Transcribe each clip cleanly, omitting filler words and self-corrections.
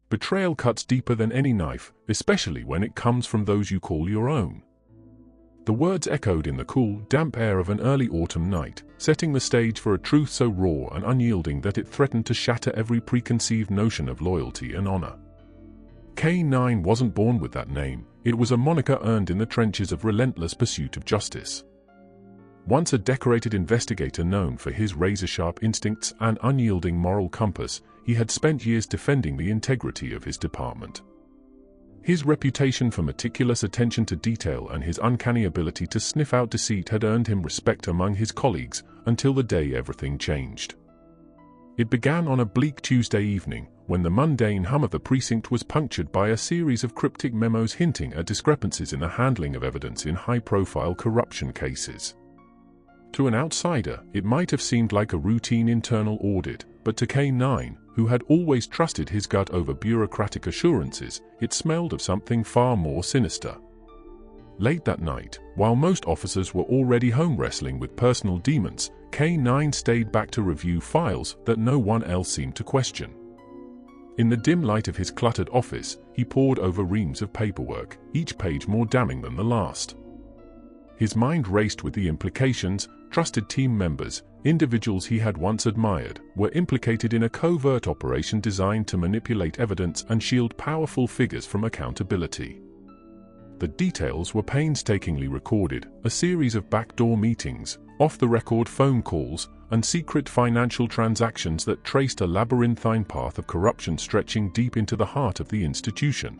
Betrayal cuts deeper than any knife, especially when it comes from those you call your own. The words echoed in the cool, damp air of an early autumn night, setting the stage for a truth so raw and unyielding that it threatened to shatter every preconceived notion of loyalty and honor. K9 wasn't born with that name, it was a moniker earned in the trenches of relentless pursuit of justice. Once a decorated investigator known for his razor-sharp instincts and unyielding moral compass, he had spent years defending the integrity of his department. His reputation for meticulous attention to detail and his uncanny ability to sniff out deceit had earned him respect among his colleagues until the day everything changed. It began on a bleak Tuesday evening, when the mundane hum of the precinct was punctured by a series of cryptic memos hinting at discrepancies in the handling of evidence in high-profile corruption cases. To an outsider, it might have seemed like a routine internal audit, but to K9, who had always trusted his gut over bureaucratic assurances, it smelled of something far more sinister. Late that night, while most officers were already home wrestling with personal demons, K9 stayed back to review files that no one else seemed to question. In the dim light of his cluttered office, he pored over reams of paperwork, each page more damning than the last. His mind raced with the implications. Trusted team members, individuals he had once admired, were implicated in a covert operation designed to manipulate evidence and shield powerful figures from accountability. The details were painstakingly recorded, a series of backdoor meetings, off-the-record phone calls, and secret financial transactions that traced a labyrinthine path of corruption stretching deep into the heart of the institution.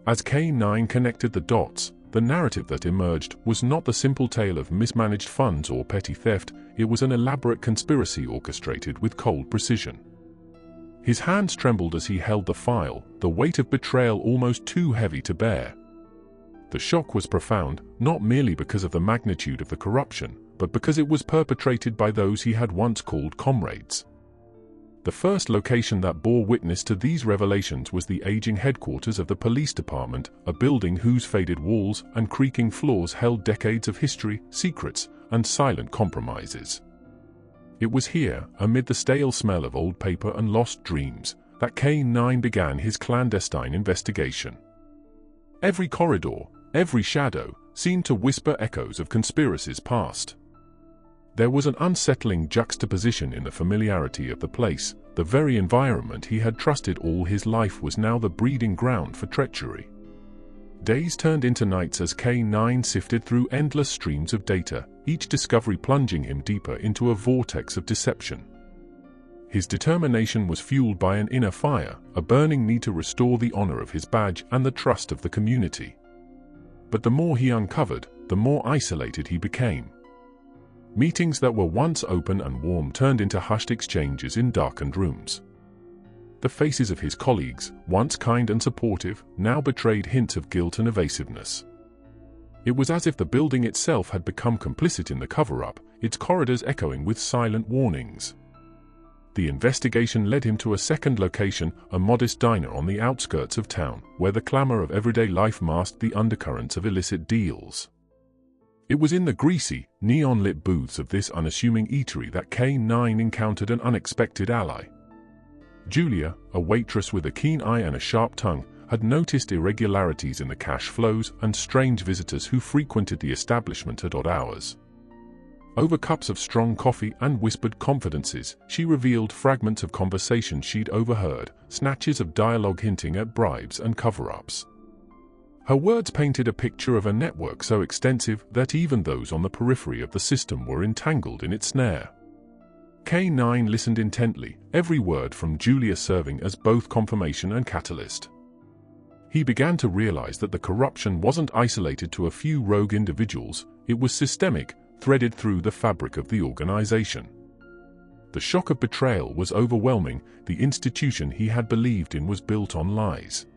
As K9 connected the dots, the narrative that emerged was not the simple tale of mismanaged funds or petty theft, it was an elaborate conspiracy orchestrated with cold precision. His hands trembled as he held the file, the weight of betrayal almost too heavy to bear. The shock was profound, not merely because of the magnitude of the corruption, but because it was perpetrated by those he had once called comrades. The first location that bore witness to these revelations was the aging headquarters of the police department, a building whose faded walls and creaking floors held decades of history, secrets, and silent compromises. It was here, amid the stale smell of old paper and lost dreams, that K9 began his clandestine investigation. Every corridor, every shadow, seemed to whisper echoes of conspiracies past. There was an unsettling juxtaposition in the familiarity of the place. The very environment he had trusted all his life was now the breeding ground for treachery. Days turned into nights as K9 sifted through endless streams of data, each discovery plunging him deeper into a vortex of deception. His determination was fueled by an inner fire, a burning need to restore the honor of his badge and the trust of the community. But the more he uncovered, the more isolated he became. Meetings that were once open and warm turned into hushed exchanges in darkened rooms. The faces of his colleagues, once kind and supportive, now betrayed hints of guilt and evasiveness. It was as if the building itself had become complicit in the cover-up, its corridors echoing with silent warnings. The investigation led him to a second location, a modest diner on the outskirts of town, where the clamor of everyday life masked the undercurrents of illicit deals. It was in the greasy, neon-lit booths of this unassuming eatery that K9 encountered an unexpected ally. Julia, a waitress with a keen eye and a sharp tongue, had noticed irregularities in the cash flows and strange visitors who frequented the establishment at odd hours. Over cups of strong coffee and whispered confidences, she revealed fragments of conversations she'd overheard, snatches of dialogue hinting at bribes and cover-ups. Her words painted a picture of a network so extensive that even those on the periphery of the system were entangled in its snare. K9 listened intently, every word from Julia serving as both confirmation and catalyst. He began to realize that the corruption wasn't isolated to a few rogue individuals, it was systemic, threaded through the fabric of the organization. The shock of betrayal was overwhelming, the institution he had believed in was built on lies.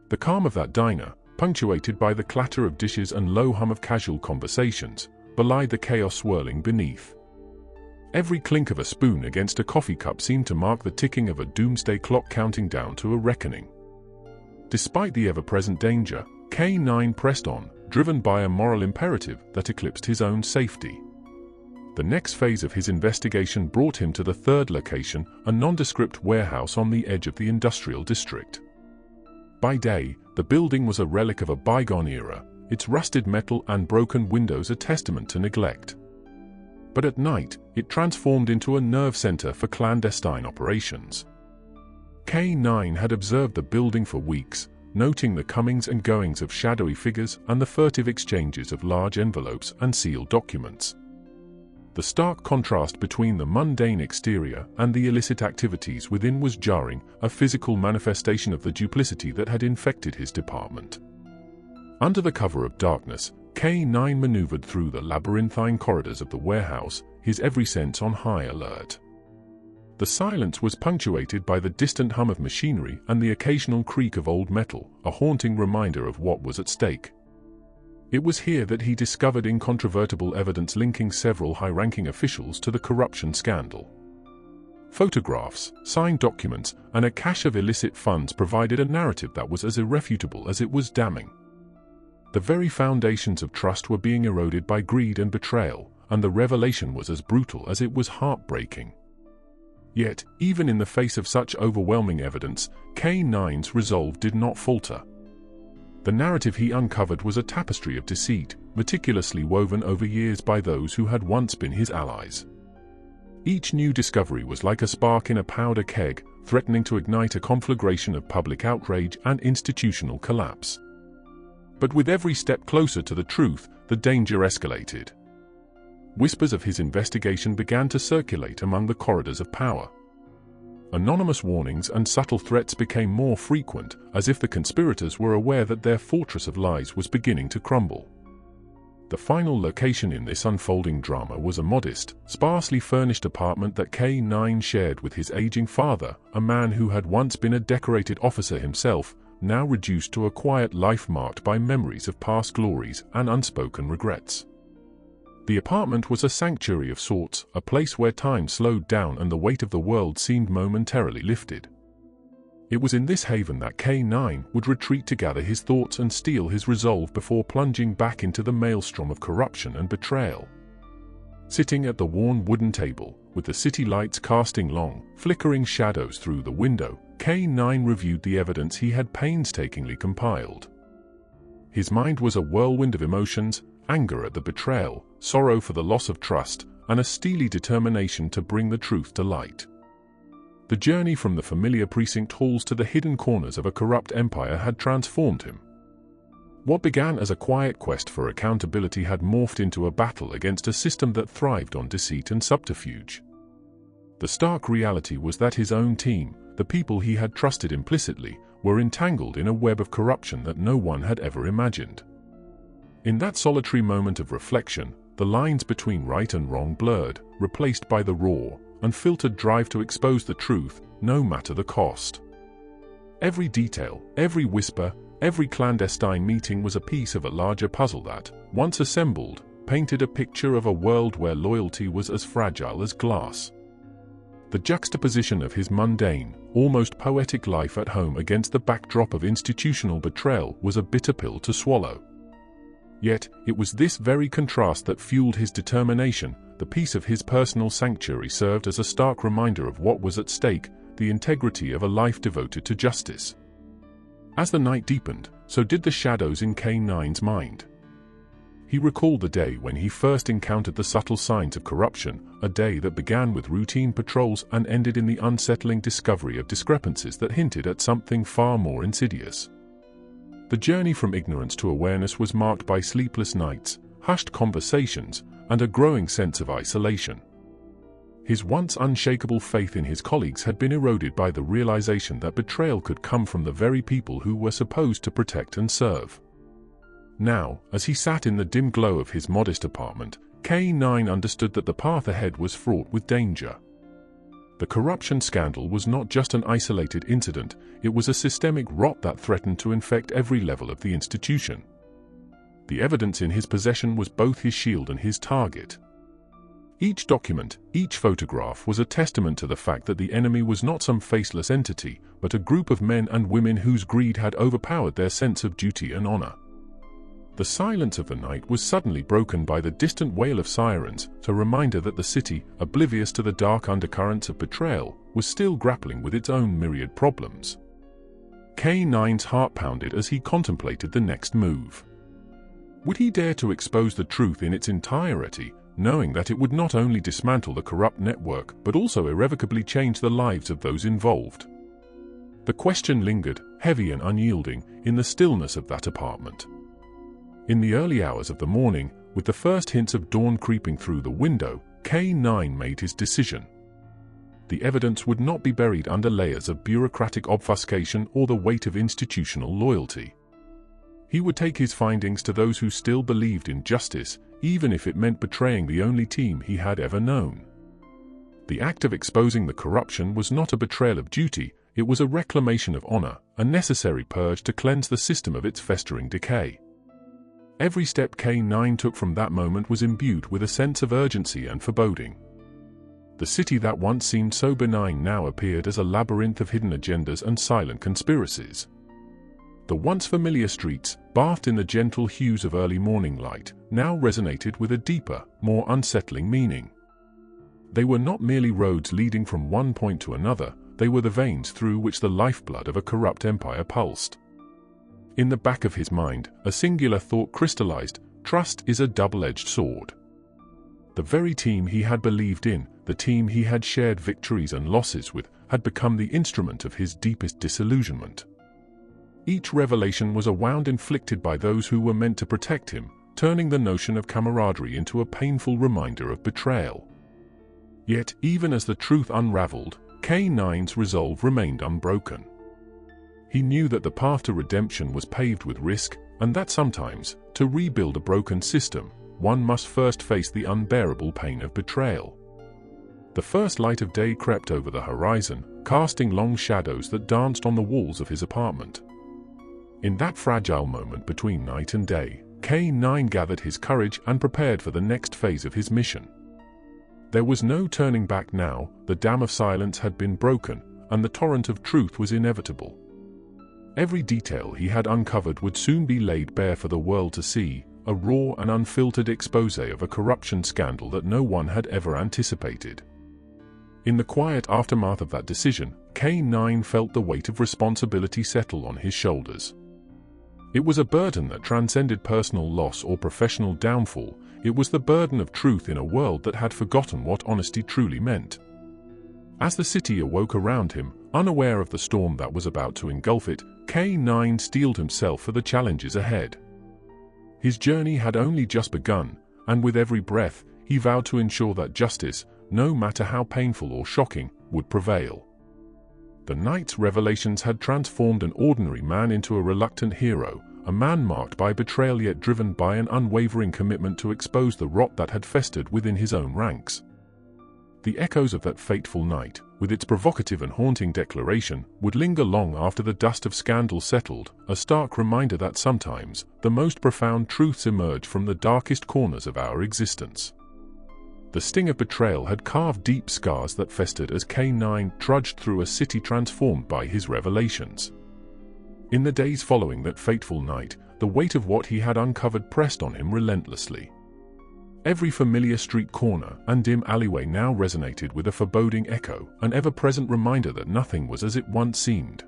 The calm of that diner, punctuated by the clatter of dishes and low hum of casual conversations, belied the chaos swirling beneath. Every clink of a spoon against a coffee cup seemed to mark the ticking of a doomsday clock counting down to a reckoning. Despite the ever-present danger, K9 pressed on, driven by a moral imperative that eclipsed his own safety. The next phase of his investigation brought him to the third location, a nondescript warehouse on the edge of the industrial district. By day, the building was a relic of a bygone era, its rusted metal and broken windows a testament to neglect. But at night, it transformed into a nerve center for clandestine operations. K9 had observed the building for weeks, noting the comings and goings of shadowy figures and the furtive exchanges of large envelopes and sealed documents. The stark contrast between the mundane exterior and the illicit activities within was jarring, a physical manifestation of the duplicity that had infected his department. Under the cover of darkness, K9 maneuvered through the labyrinthine corridors of the warehouse, his every sense on high alert. The silence was punctuated by the distant hum of machinery and the occasional creak of old metal, a haunting reminder of what was at stake. It was here that he discovered incontrovertible evidence linking several high-ranking officials to the corruption scandal. Photographs, signed documents, and a cache of illicit funds provided a narrative that was as irrefutable as it was damning. The very foundations of trust were being eroded by greed and betrayal, and the revelation was as brutal as it was heartbreaking. Yet, even in the face of such overwhelming evidence, K9's resolve did not falter. The narrative he uncovered was a tapestry of deceit, meticulously woven over years by those who had once been his allies. Each new discovery was like a spark in a powder keg, threatening to ignite a conflagration of public outrage and institutional collapse. But with every step closer to the truth, the danger escalated. Whispers of his investigation began to circulate among the corridors of power. Anonymous warnings and subtle threats became more frequent, as if the conspirators were aware that their fortress of lies was beginning to crumble. The final location in this unfolding drama was a modest, sparsely furnished apartment that K9 shared with his aging father, a man who had once been a decorated officer himself, now reduced to a quiet life marked by memories of past glories and unspoken regrets. The apartment was a sanctuary of sorts, a place where time slowed down and the weight of the world seemed momentarily lifted. It was in this haven that K9 would retreat to gather his thoughts and steel his resolve before plunging back into the maelstrom of corruption and betrayal. Sitting at the worn wooden table, with the city lights casting long, flickering shadows through the window, K9 reviewed the evidence he had painstakingly compiled. His mind was a whirlwind of emotions, anger at the betrayal, sorrow for the loss of trust, and a steely determination to bring the truth to light. The journey from the familiar precinct halls to the hidden corners of a corrupt empire had transformed him. What began as a quiet quest for accountability had morphed into a battle against a system that thrived on deceit and subterfuge. The stark reality was that his own team, the people he had trusted implicitly, were entangled in a web of corruption that no one had ever imagined. In that solitary moment of reflection, the lines between right and wrong blurred, replaced by the raw, unfiltered drive to expose the truth, no matter the cost. Every detail, every whisper, every clandestine meeting was a piece of a larger puzzle that, once assembled, painted a picture of a world where loyalty was as fragile as glass. The juxtaposition of his mundane, almost poetic life at home against the backdrop of institutional betrayal was a bitter pill to swallow. Yet, it was this very contrast that fueled his determination. The peace of his personal sanctuary served as a stark reminder of what was at stake, the integrity of a life devoted to justice. As the night deepened, so did the shadows in K9's mind. He recalled the day when he first encountered the subtle signs of corruption, a day that began with routine patrols and ended in the unsettling discovery of discrepancies that hinted at something far more insidious. The journey from ignorance to awareness was marked by sleepless nights, hushed conversations, and a growing sense of isolation. His once unshakable faith in his colleagues had been eroded by the realization that betrayal could come from the very people who were supposed to protect and serve. Now, as he sat in the dim glow of his modest apartment, K9 understood that the path ahead was fraught with danger. The corruption scandal was not just an isolated incident, it was a systemic rot that threatened to infect every level of the institution. The evidence in his possession was both his shield and his target. Each document, each photograph was a testament to the fact that the enemy was not some faceless entity, but a group of men and women whose greed had overpowered their sense of duty and honor. The silence of the night was suddenly broken by the distant wail of sirens, a reminder that the city, oblivious to the dark undercurrents of betrayal, was still grappling with its own myriad problems. K9's heart pounded as he contemplated the next move. Would he dare to expose the truth in its entirety, knowing that it would not only dismantle the corrupt network but also irrevocably change the lives of those involved? The question lingered, heavy and unyielding, in the stillness of that apartment. In the early hours of the morning, with the first hints of dawn creeping through the window, K9 made his decision. The evidence would not be buried under layers of bureaucratic obfuscation or the weight of institutional loyalty. He would take his findings to those who still believed in justice, even if it meant betraying the only team he had ever known. The act of exposing the corruption was not a betrayal of duty, it was a reclamation of honor, a necessary purge to cleanse the system of its festering decay. Every step K9 took from that moment was imbued with a sense of urgency and foreboding. The city that once seemed so benign now appeared as a labyrinth of hidden agendas and silent conspiracies. The once familiar streets, bathed in the gentle hues of early morning light, now resonated with a deeper, more unsettling meaning. They were not merely roads leading from one point to another, they were the veins through which the lifeblood of a corrupt empire pulsed. In the back of his mind, a singular thought crystallized: trust is a double-edged sword. The very team he had believed in, the team he had shared victories and losses with, had become the instrument of his deepest disillusionment. Each revelation was a wound inflicted by those who were meant to protect him, turning the notion of camaraderie into a painful reminder of betrayal. Yet, even as the truth unraveled, K9's resolve remained unbroken. He knew that the path to redemption was paved with risk, and that sometimes, to rebuild a broken system, one must first face the unbearable pain of betrayal. The first light of day crept over the horizon, casting long shadows that danced on the walls of his apartment. In that fragile moment between night and day, K9 gathered his courage and prepared for the next phase of his mission. There was no turning back now, the dam of silence had been broken, and the torrent of truth was inevitable. Every detail he had uncovered would soon be laid bare for the world to see, a raw and unfiltered exposé of a corruption scandal that no one had ever anticipated. In the quiet aftermath of that decision, K9 felt the weight of responsibility settle on his shoulders. It was a burden that transcended personal loss or professional downfall. It was the burden of truth in a world that had forgotten what honesty truly meant. As the city awoke around him, unaware of the storm that was about to engulf it, K9 steeled himself for the challenges ahead. His journey had only just begun, and with every breath, he vowed to ensure that justice, no matter how painful or shocking, would prevail. The night's revelations had transformed an ordinary man into a reluctant hero, a man marked by betrayal yet driven by an unwavering commitment to expose the rot that had festered within his own ranks. The echoes of that fateful night, with its provocative and haunting declaration, would linger long after the dust of scandal settled, a stark reminder that sometimes, the most profound truths emerge from the darkest corners of our existence. The sting of betrayal had carved deep scars that festered as K9 trudged through a city transformed by his revelations. In the days following that fateful night, the weight of what he had uncovered pressed on him relentlessly. Every familiar street corner and dim alleyway now resonated with a foreboding echo, an ever-present reminder that nothing was as it once seemed.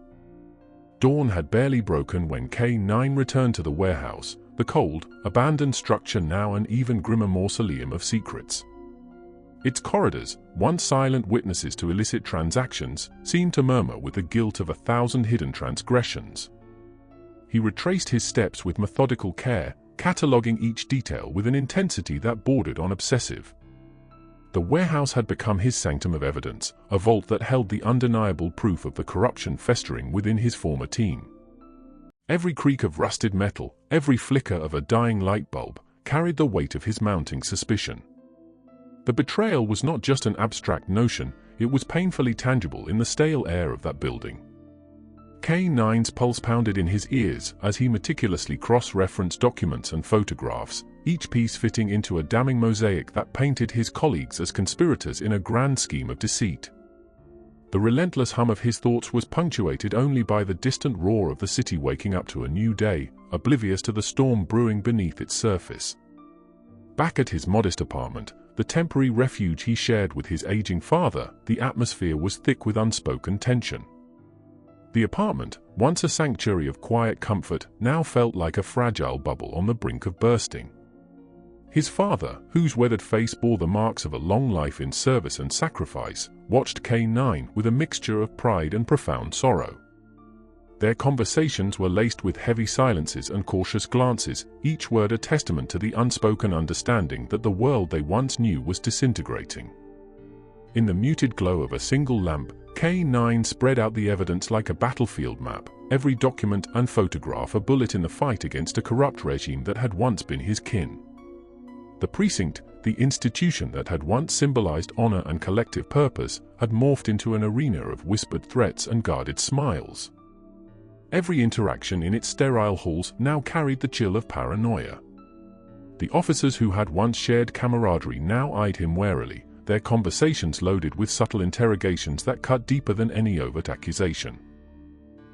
Dawn had barely broken when K9 returned to the warehouse, the cold, abandoned structure now an even grimmer mausoleum of secrets. Its corridors, once silent witnesses to illicit transactions, seemed to murmur with the guilt of 1,000 hidden transgressions. He retraced his steps with methodical care, cataloging each detail with an intensity that bordered on obsessive. The warehouse had become his sanctum of evidence, a vault that held the undeniable proof of the corruption festering within his former team. Every creak of rusted metal, every flicker of a dying light bulb, carried the weight of his mounting suspicion. The betrayal was not just an abstract notion, it was painfully tangible in the stale air of that building. K9's pulse pounded in his ears as he meticulously cross-referenced documents and photographs, each piece fitting into a damning mosaic that painted his colleagues as conspirators in a grand scheme of deceit. The relentless hum of his thoughts was punctuated only by the distant roar of the city waking up to a new day, oblivious to the storm brewing beneath its surface. Back at his modest apartment, the temporary refuge he shared with his aging father, the atmosphere was thick with unspoken tension. The apartment, once a sanctuary of quiet comfort, now felt like a fragile bubble on the brink of bursting. His father, whose weathered face bore the marks of a long life in service and sacrifice, watched K9 with a mixture of pride and profound sorrow. Their conversations were laced with heavy silences and cautious glances, each word a testament to the unspoken understanding that the world they once knew was disintegrating. In the muted glow of a single lamp, K9 spread out the evidence like a battlefield map, every document and photograph a bullet in the fight against a corrupt regime that had once been his kin. The precinct, the institution that had once symbolized honor and collective purpose, had morphed into an arena of whispered threats and guarded smiles. Every interaction in its sterile halls now carried the chill of paranoia. The officers who had once shared camaraderie now eyed him warily, their conversations loaded with subtle interrogations that cut deeper than any overt accusation.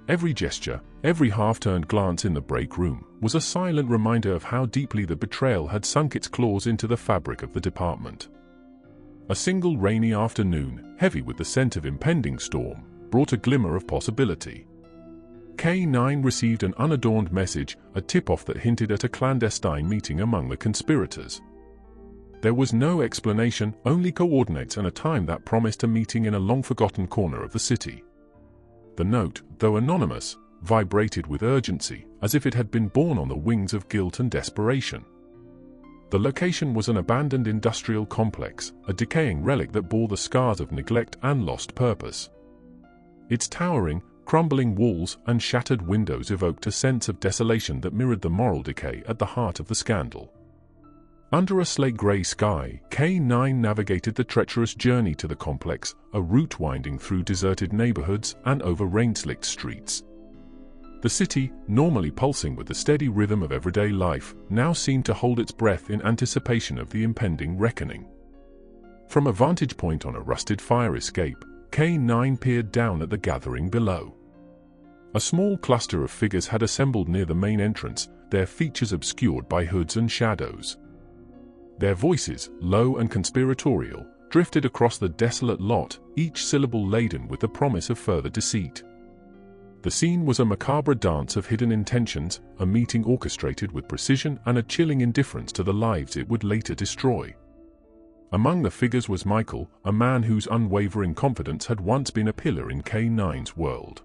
Every gesture, every half-turned glance in the break room, was a silent reminder of how deeply the betrayal had sunk its claws into the fabric of the department. A single rainy afternoon, heavy with the scent of impending storm, brought a glimmer of possibility. K9 received an unadorned message, a tip-off that hinted at a clandestine meeting among the conspirators. There was no explanation, only coordinates and a time that promised a meeting in a long-forgotten corner of the city. The note, though anonymous, vibrated with urgency, as if it had been born on the wings of guilt and desperation. The location was an abandoned industrial complex, a decaying relic that bore the scars of neglect and lost purpose. Its towering, crumbling walls and shattered windows evoked a sense of desolation that mirrored the moral decay at the heart of the scandal. Under a slate-grey sky, K9 navigated the treacherous journey to the complex, a route winding through deserted neighborhoods and over rain-slicked streets. The city, normally pulsing with the steady rhythm of everyday life, now seemed to hold its breath in anticipation of the impending reckoning. From a vantage point on a rusted fire escape, K9 peered down at the gathering below. A small cluster of figures had assembled near the main entrance, their features obscured by hoods and shadows. Their voices, low and conspiratorial, drifted across the desolate lot, each syllable laden with the promise of further deceit. The scene was a macabre dance of hidden intentions, a meeting orchestrated with precision and a chilling indifference to the lives it would later destroy. Among the figures was Michael, a man whose unwavering confidence had once been a pillar in K9's world.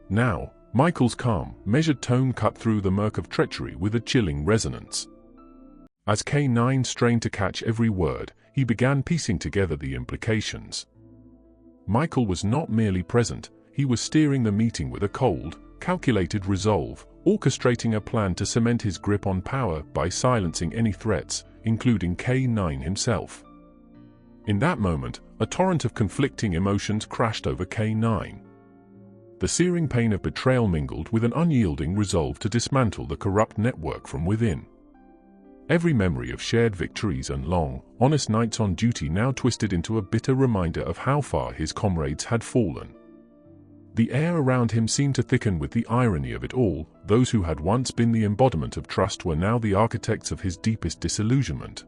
Now, Michael's calm, measured tone cut through the murk of treachery with a chilling resonance. As K9 strained to catch every word, he began piecing together the implications. Michael was not merely present, he was steering the meeting with a cold, calculated resolve, orchestrating a plan to cement his grip on power by silencing any threats, including K9 himself. In that moment, a torrent of conflicting emotions crashed over K9. The searing pain of betrayal mingled with an unyielding resolve to dismantle the corrupt network from within. Every memory of shared victories and long, honest nights on duty now twisted into a bitter reminder of how far his comrades had fallen. The air around him seemed to thicken with the irony of it all. Those who had once been the embodiment of trust were now the architects of his deepest disillusionment.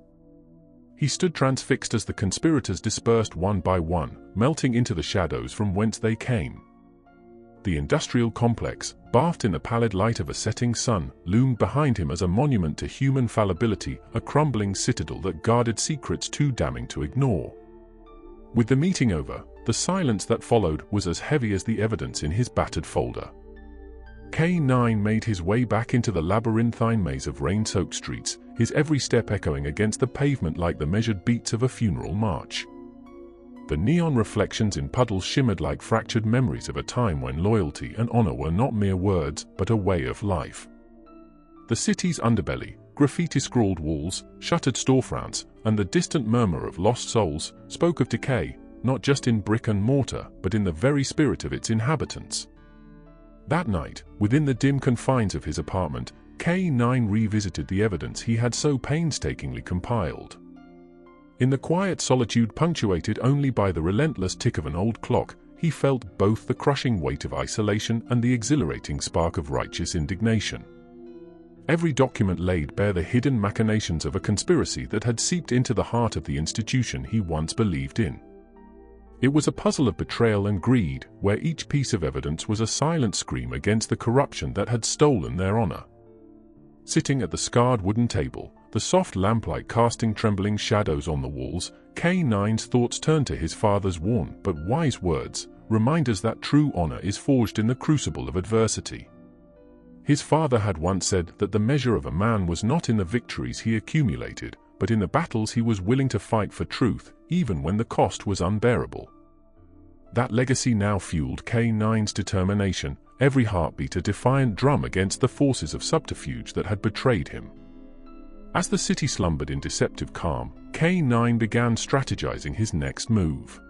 He stood transfixed as the conspirators dispersed one by one, melting into the shadows from whence they came. The industrial complex, bathed in the pallid light of a setting sun, loomed behind him as a monument to human fallibility, a crumbling citadel that guarded secrets too damning to ignore. With the meeting over, the silence that followed was as heavy as the evidence in his battered folder. K9 made his way back into the labyrinthine maze of rain-soaked streets, his every step echoing against the pavement like the measured beats of a funeral march. The neon reflections in puddles shimmered like fractured memories of a time when loyalty and honor were not mere words, but a way of life. The city's underbelly, graffiti-scrawled walls, shuttered storefronts, and the distant murmur of lost souls spoke of decay, not just in brick and mortar, but in the very spirit of its inhabitants. That night, within the dim confines of his apartment, K9 revisited the evidence he had so painstakingly compiled. In the quiet solitude punctuated only by the relentless tick of an old clock, he felt both the crushing weight of isolation and the exhilarating spark of righteous indignation. Every document laid bare the hidden machinations of a conspiracy that had seeped into the heart of the institution he once believed in. It was a puzzle of betrayal and greed, where each piece of evidence was a silent scream against the corruption that had stolen their honor. Sitting at the scarred wooden table, the soft lamplight casting trembling shadows on the walls, K9's thoughts turned to his father's worn but wise words, reminders that true honor is forged in the crucible of adversity. His father had once said that the measure of a man was not in the victories he accumulated, but in the battles he was willing to fight for truth, even when the cost was unbearable. That legacy now fueled K9's determination, every heartbeat a defiant drum against the forces of subterfuge that had betrayed him. As the city slumbered in deceptive calm, K9 began strategizing his next move.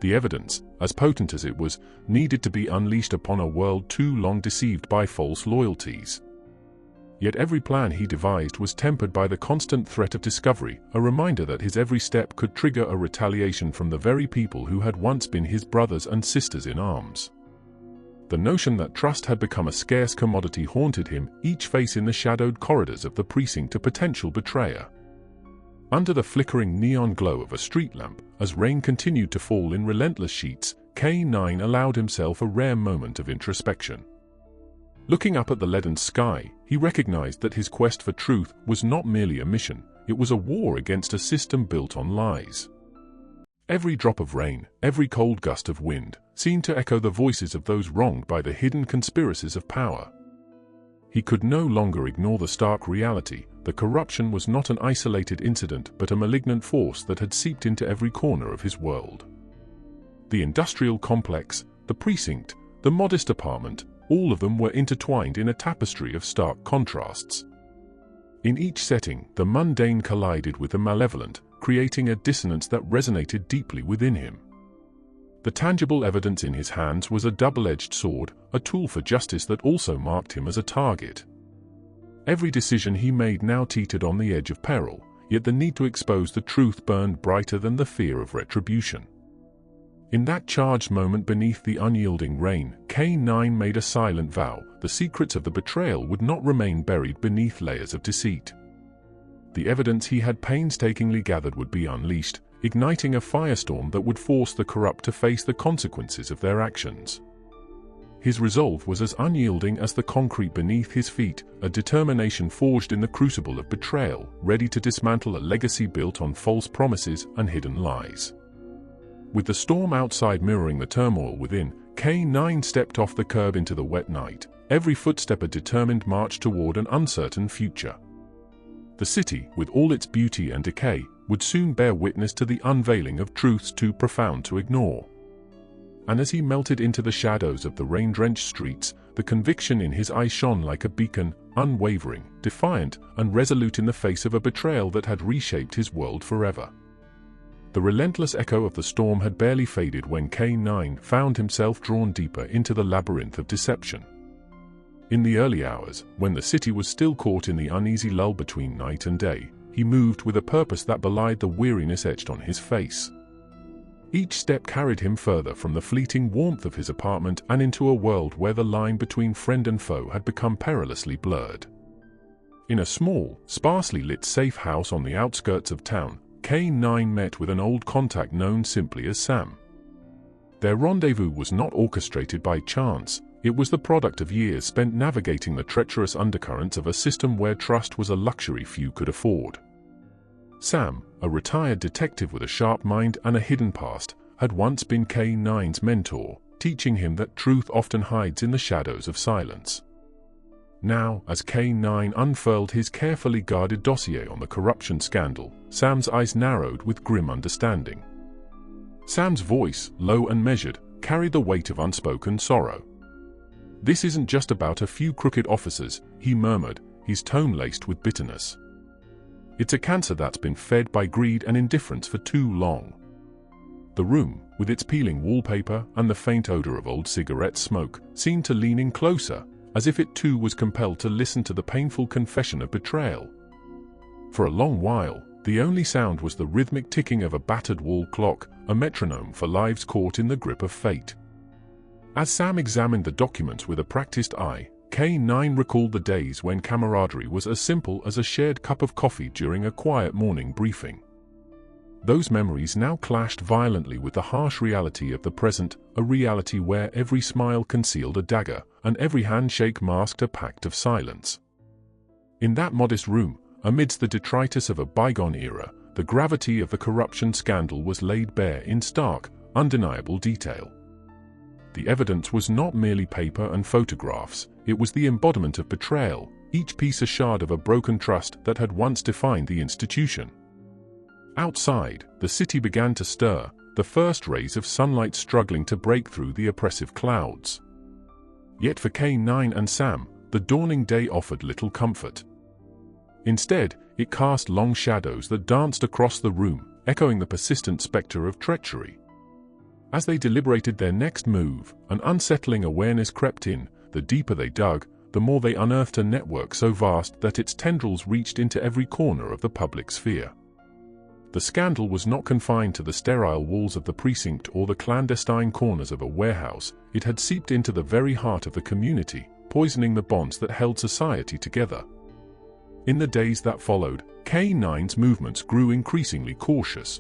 The evidence, as potent as it was, needed to be unleashed upon a world too long deceived by false loyalties. Yet every plan he devised was tempered by the constant threat of discovery, a reminder that his every step could trigger a retaliation from the very people who had once been his brothers and sisters in arms. The notion that trust had become a scarce commodity haunted him, each face in the shadowed corridors of the precinct a potential betrayer. Under the flickering neon glow of a street lamp, as rain continued to fall in relentless sheets, K9 allowed himself a rare moment of introspection. Looking up at the leaden sky, he recognized that his quest for truth was not merely a mission, it was a war against a system built on lies. Every drop of rain, every cold gust of wind, seemed to echo the voices of those wronged by the hidden conspiracies of power. He could no longer ignore the stark reality. The corruption was not an isolated incident but a malignant force that had seeped into every corner of his world. The industrial complex, the precinct, the modest apartment, all of them were intertwined in a tapestry of stark contrasts. In each setting, the mundane collided with the malevolent, creating a dissonance that resonated deeply within him. The tangible evidence in his hands was a double-edged sword, a tool for justice that also marked him as a target. Every decision he made now teetered on the edge of peril, yet the need to expose the truth burned brighter than the fear of retribution. In that charged moment beneath the unyielding rain, K9 made a silent vow: the secrets of the betrayal would not remain buried beneath layers of deceit. The evidence he had painstakingly gathered would be unleashed, igniting a firestorm that would force the corrupt to face the consequences of their actions. His resolve was as unyielding as the concrete beneath his feet, a determination forged in the crucible of betrayal, ready to dismantle a legacy built on false promises and hidden lies. With the storm outside mirroring the turmoil within, K9 stepped off the curb into the wet night, every footstep a determined march toward an uncertain future. The city, with all its beauty and decay, would soon bear witness to the unveiling of truths too profound to ignore. And as he melted into the shadows of the rain-drenched streets, the conviction in his eyes shone like a beacon, unwavering, defiant, and resolute in the face of a betrayal that had reshaped his world forever. The relentless echo of the storm had barely faded when K9 found himself drawn deeper into the labyrinth of deception. In the early hours, when the city was still caught in the uneasy lull between night and day, he moved with a purpose that belied the weariness etched on his face. Each step carried him further from the fleeting warmth of his apartment and into a world where the line between friend and foe had become perilously blurred. In a small, sparsely lit safe house on the outskirts of town, K9 met with an old contact known simply as Sam. Their rendezvous was not orchestrated by chance, it was the product of years spent navigating the treacherous undercurrents of a system where trust was a luxury few could afford. Sam, a retired detective with a sharp mind and a hidden past, had once been K9's mentor, teaching him that truth often hides in the shadows of silence. Now, as K9 unfurled his carefully guarded dossier on the corruption scandal, Sam's eyes narrowed with grim understanding. Sam's voice, low and measured, carried the weight of unspoken sorrow. "This isn't just about a few crooked officers," he murmured, his tone laced with bitterness. "It's a cancer that's been fed by greed and indifference for too long." The room, with its peeling wallpaper and the faint odor of old cigarette smoke, seemed to lean in closer, as if it too was compelled to listen to the painful confession of betrayal. For a long while, The only sound was the rhythmic ticking of a battered wall clock, a metronome for lives caught in the grip of fate. As Sam examined the documents with a practiced eye, K9 recalled the days when camaraderie was as simple as a shared cup of coffee during a quiet morning briefing. Those memories now clashed violently with the harsh reality of the present, a reality where every smile concealed a dagger, and every handshake masked a pact of silence. In that modest room, amidst the detritus of a bygone era, the gravity of the corruption scandal was laid bare in stark, undeniable detail. The evidence was not merely paper and photographs, it was the embodiment of betrayal, each piece a shard of a broken trust that had once defined the institution. Outside, the city began to stir, the first rays of sunlight struggling to break through the oppressive clouds. Yet for K9 and Sam, the dawning day offered little comfort. Instead, it cast long shadows that danced across the room, echoing the persistent specter of treachery. As they deliberated their next move, an unsettling awareness crept in. The deeper they dug, the more they unearthed a network so vast that its tendrils reached into every corner of the public sphere. The scandal was not confined to the sterile walls of the precinct or the clandestine corners of a warehouse. It had seeped into the very heart of the community, poisoning the bonds that held society together. In the days that followed, K9's movements grew increasingly cautious.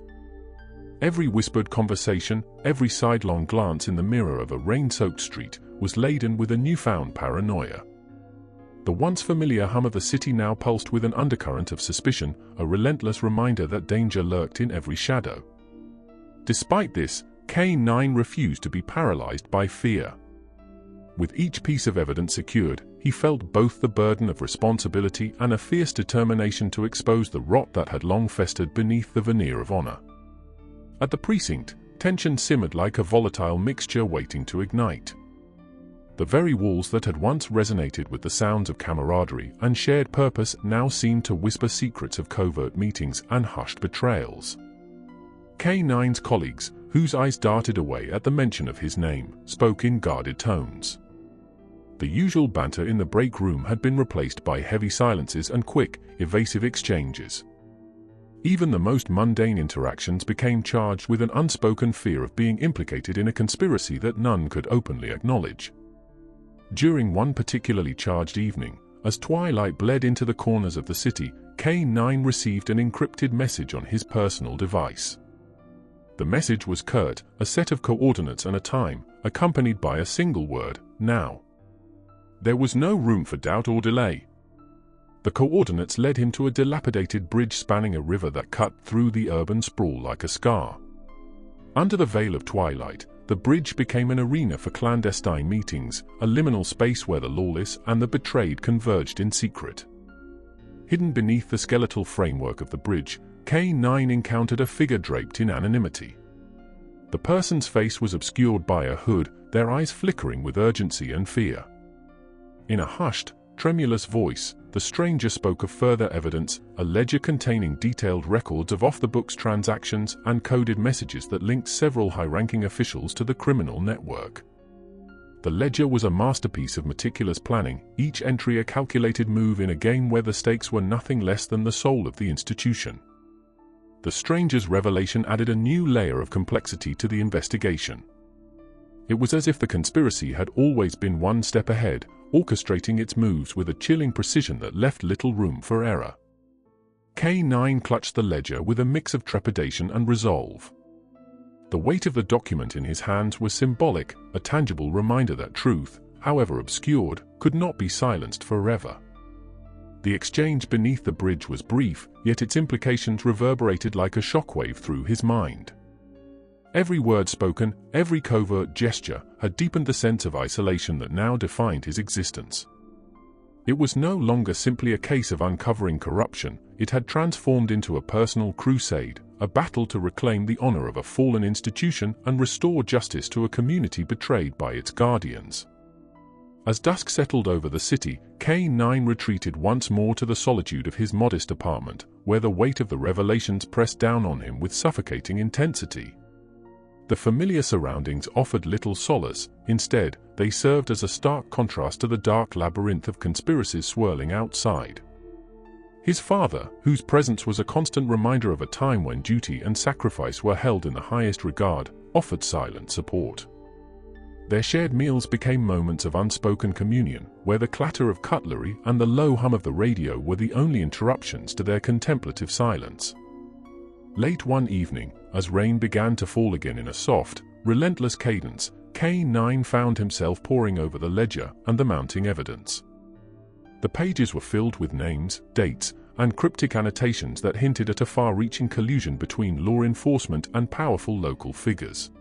Every whispered conversation, every sidelong glance in the mirror of a rain-soaked street, was laden with a newfound paranoia. The once familiar hum of the city now pulsed with an undercurrent of suspicion, a relentless reminder that danger lurked in every shadow. Despite this, K9 refused to be paralyzed by fear. With each piece of evidence secured, he felt both the burden of responsibility and a fierce determination to expose the rot that had long festered beneath the veneer of honor. At the precinct, tension simmered like a volatile mixture waiting to ignite. The very walls that had once resonated with the sounds of camaraderie and shared purpose now seemed to whisper secrets of covert meetings and hushed betrayals. K9's colleagues, whose eyes darted away at the mention of his name, spoke in guarded tones. The usual banter in the break room had been replaced by heavy silences and quick, evasive exchanges. Even the most mundane interactions became charged with an unspoken fear of being implicated in a conspiracy that none could openly acknowledge. During one particularly charged evening, as twilight bled into the corners of the city, K9 received an encrypted message on his personal device. The message was curt, a set of coordinates and a time, accompanied by a single word, now. There was no room for doubt or delay. The coordinates led him to a dilapidated bridge spanning a river that cut through the urban sprawl like a scar. Under the veil of twilight, the bridge became an arena for clandestine meetings, a liminal space where the lawless and the betrayed converged in secret. Hidden beneath the skeletal framework of the bridge, K9 encountered a figure draped in anonymity. The person's face was obscured by a hood, their eyes flickering with urgency and fear. In a hushed, tremulous voice, the stranger spoke of further evidence, a ledger containing detailed records of off-the-books transactions and coded messages that linked several high-ranking officials to the criminal network. The ledger was a masterpiece of meticulous planning, each entry a calculated move in a game where the stakes were nothing less than the soul of the institution. The stranger's revelation added a new layer of complexity to the investigation. It was as if the conspiracy had always been one step ahead, orchestrating its moves with a chilling precision that left little room for error. K9 clutched the ledger with a mix of trepidation and resolve. The weight of the document in his hands was symbolic, a tangible reminder that truth, however obscured, could not be silenced forever. The exchange beneath the bridge was brief, yet its implications reverberated like a shockwave through his mind. Every word spoken, every covert gesture, had deepened the sense of isolation that now defined his existence. It was no longer simply a case of uncovering corruption, it had transformed into a personal crusade, a battle to reclaim the honor of a fallen institution and restore justice to a community betrayed by its guardians. As dusk settled over the city, K9 retreated once more to the solitude of his modest apartment, where the weight of the revelations pressed down on him with suffocating intensity. The familiar surroundings offered little solace, instead, they served as a stark contrast to the dark labyrinth of conspiracies swirling outside. His father, whose presence was a constant reminder of a time when duty and sacrifice were held in the highest regard, offered silent support. Their shared meals became moments of unspoken communion, where the clatter of cutlery and the low hum of the radio were the only interruptions to their contemplative silence. Late one evening, as rain began to fall again in a soft, relentless cadence, K9 found himself poring over the ledger and the mounting evidence. The pages were filled with names, dates, and cryptic annotations that hinted at a far-reaching collusion between law enforcement and powerful local figures.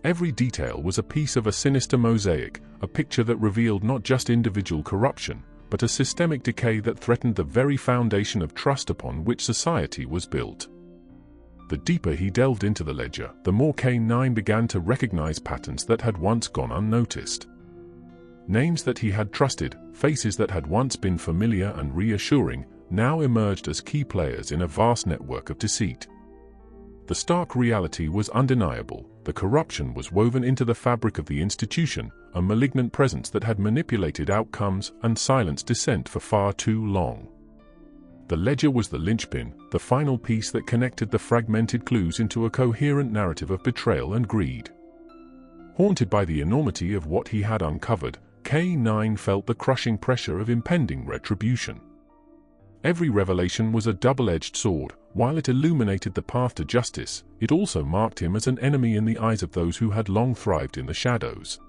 Every detail was a piece of a sinister mosaic, a picture that revealed not just individual corruption, but a systemic decay that threatened the very foundation of trust upon which society was built. The deeper he delved into the ledger, the more K9 began to recognize patterns that had once gone unnoticed. Names that he had trusted, faces that had once been familiar and reassuring, now emerged as key players in a vast network of deceit. The stark reality was undeniable. The corruption was woven into the fabric of the institution, a malignant presence that had manipulated outcomes and silenced dissent for far too long. The ledger was the linchpin, the final piece that connected the fragmented clues into a coherent narrative of betrayal and greed. Haunted by the enormity of what he had uncovered, K9 felt the crushing pressure of impending retribution. Every revelation was a double-edged sword. While it illuminated the path to justice, it also marked him as an enemy in the eyes of those who had long thrived in the shadows.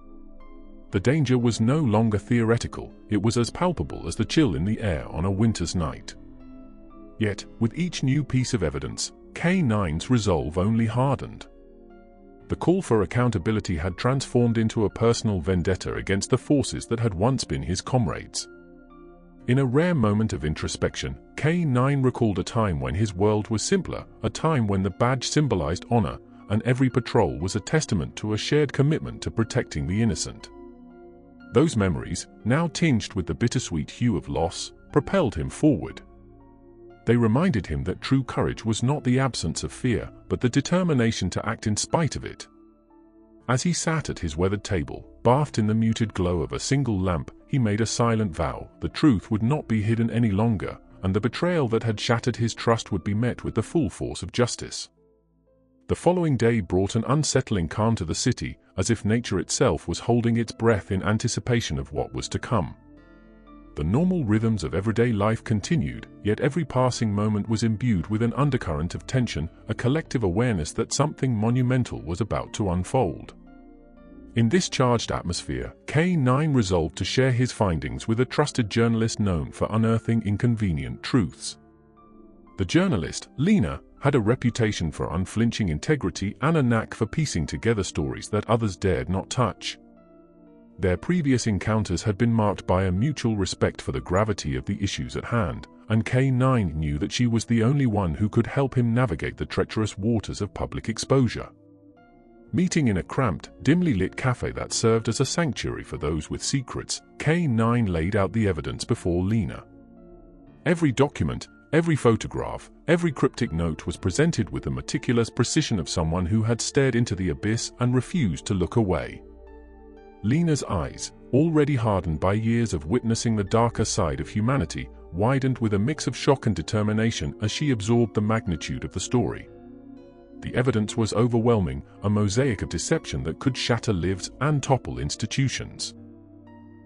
The danger was no longer theoretical, it was as palpable as the chill in the air on a winter's night. Yet, with each new piece of evidence, K9's resolve only hardened. The call for accountability had transformed into a personal vendetta against the forces that had once been his comrades. In a rare moment of introspection, K9 recalled a time when his world was simpler, a time when the badge symbolized honor, and every patrol was a testament to a shared commitment to protecting the innocent. Those memories, now tinged with the bittersweet hue of loss, propelled him forward. They reminded him that true courage was not the absence of fear, but the determination to act in spite of it. As he sat at his weathered table, bathed in the muted glow of a single lamp, he made a silent vow: the truth would not be hidden any longer, and the betrayal that had shattered his trust would be met with the full force of justice. The following day brought an unsettling calm to the city, as if nature itself was holding its breath in anticipation of what was to come. The normal rhythms of everyday life continued, yet every passing moment was imbued with an undercurrent of tension, a collective awareness that something monumental was about to unfold. In this charged atmosphere, K9 resolved to share his findings with a trusted journalist known for unearthing inconvenient truths. The journalist, Lena, had a reputation for unflinching integrity and a knack for piecing together stories that others dared not touch. Their previous encounters had been marked by a mutual respect for the gravity of the issues at hand, and K9 knew that she was the only one who could help him navigate the treacherous waters of public exposure. Meeting in a cramped, dimly lit cafe that served as a sanctuary for those with secrets, K9 laid out the evidence before Lena. Every document, every photograph, every cryptic note was presented with the meticulous precision of someone who had stared into the abyss and refused to look away. Lena's eyes, already hardened by years of witnessing the darker side of humanity, widened with a mix of shock and determination as she absorbed the magnitude of the story. The evidence was overwhelming, a mosaic of deception that could shatter lives and topple institutions.